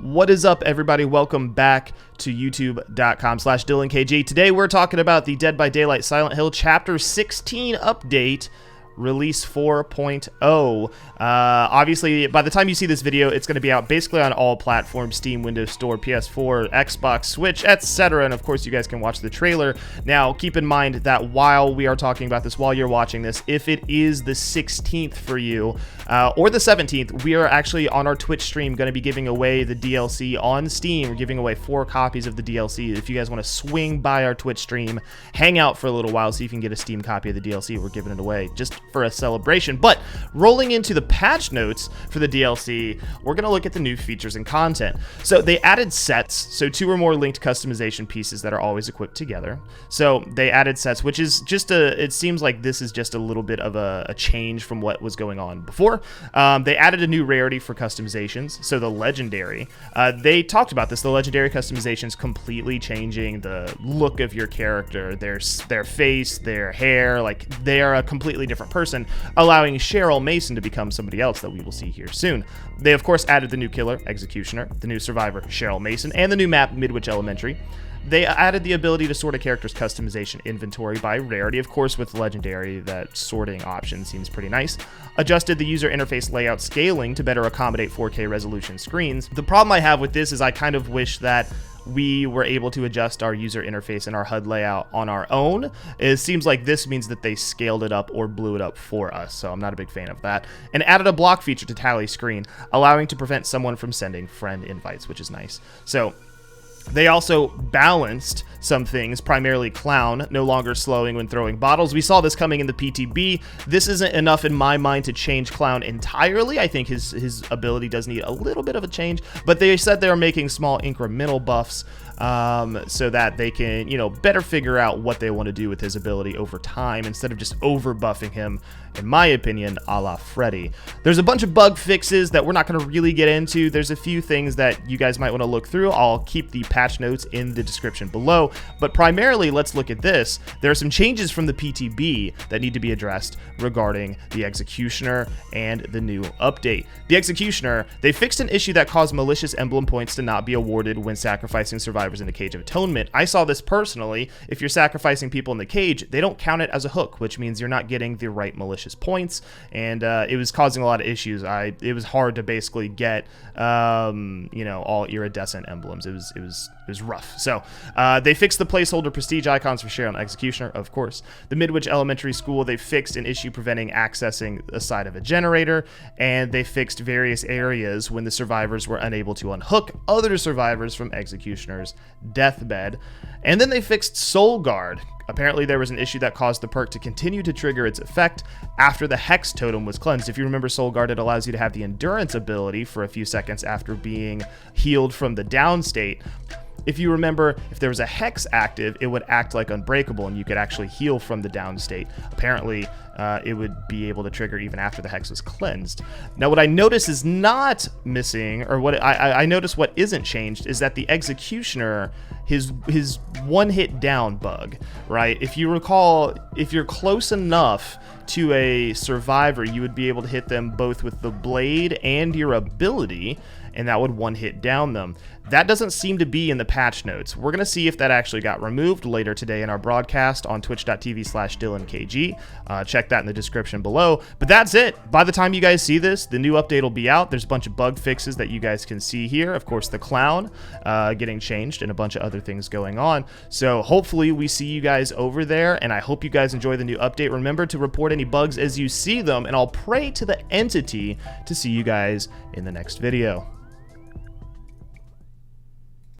What is up, everybody? Welcome back to youtube.com/DyllonKG. Today we're talking about the Dead by Daylight Silent Hill Chapter 16 update, Release 4.0. Obviously, by the time you see this video, it's going to be out basically on all platforms: Steam, Windows Store, PS4, Xbox, Switch, etc. And of course, you guys can watch the trailer. Now, keep in mind that while we are talking about this, while you're watching this, if it is the 16th for you, or the 17th, we are actually on our Twitch stream going to be giving away the DLC on Steam. We're giving away 4 copies of the DLC. If you guys want to swing by our Twitch stream, hang out for a little while, see if you can get a Steam copy of the DLC. We're giving it away just for a celebration. But rolling into the patch notes for the DLC, we're going to look at the new features and content. So they added sets, so 2 or more linked customization pieces that are always equipped together. So they added sets, which is just it seems like this is just a little bit of a change from what was going on before. They added a new rarity for customizations, so the legendary. They talked about this, the legendary customizations completely changing the look of your character, their face, their hair, like they are a completely different person, allowing Cheryl Mason to become somebody else that we will see here soon. They of course added the new killer, Executioner, the new survivor, Cheryl Mason, and the new map, Midwich Elementary. They added the ability to sort a character's customization inventory by rarity. Of course, with Legendary, that sorting option seems pretty nice. Adjusted the user interface layout scaling to better accommodate 4K resolution screens. The problem I have with this is I kind of wish that we were able to adjust our user interface and our HUD layout on our own. It seems like this means that they scaled it up or blew it up for us, so I'm not a big fan of that. And added a block feature to tally screen, allowing to prevent someone from sending friend invites, which is nice. So they also balanced some things, primarily Clown, no longer slowing when throwing bottles. We saw this coming in the PTB. This isn't enough in my mind to change Clown entirely. I think his ability does need a little bit of a change, but they said they're making small incremental buffs so that they can, better figure out what they want to do with his ability over time instead of just over buffing him, in my opinion, a la Freddy. There's a bunch of bug fixes that we're not going to really get into. There's a few things that you guys might want to look through. I'll keep the patch notes in the description below, but primarily let's look at this. There are some changes from the PTB that need to be addressed regarding the Executioner and the new update. The Executioner, they fixed an issue that caused malicious emblem points to not be awarded when sacrificing survivors in the Cage of Atonement. I saw this personally. If you're sacrificing people in the cage, they don't count it as a hook, which means you're not getting the right malicious points, and it was causing a lot of issues. It was hard to basically get all iridescent emblems. It was rough. So they fixed the placeholder prestige icons for share on Executioner, of course. The Midwich Elementary School, they fixed an issue preventing accessing the side of a generator, and they fixed various areas when the survivors were unable to unhook other survivors from Executioner's deathbed. And then they fixed Soul Guard. Apparently there was an issue that caused the perk to continue to trigger its effect after the Hex Totem was cleansed. If you remember Soul Guard, it allows you to have the Endurance ability for a few seconds after being healed from the down state. If you remember, if there was a Hex active, it would act like Unbreakable and you could actually heal from the down state. Apparently, it would be able to trigger even after the Hex was cleansed. Now, what I notice is not missing, or what I notice what isn't changed, is that the Executioner, his one-hit down bug, right? If you recall, if you're close enough to a survivor, you would be able to hit them both with the blade and your ability, and that would one-hit down them. That doesn't seem to be in the patch notes. We're going to see if that actually got removed later today in our broadcast on twitch.tv/DyllonKG. Check that in the description below. But that's it. By the time you guys see this, the new update will be out. There's a bunch of bug fixes that you guys can see here. Of course, the Clown getting changed and a bunch of other things going on. So hopefully we see you guys over there, and I hope you guys enjoy the new update. Remember to report any bugs as you see them, and I'll pray to the entity to see you guys in the next video.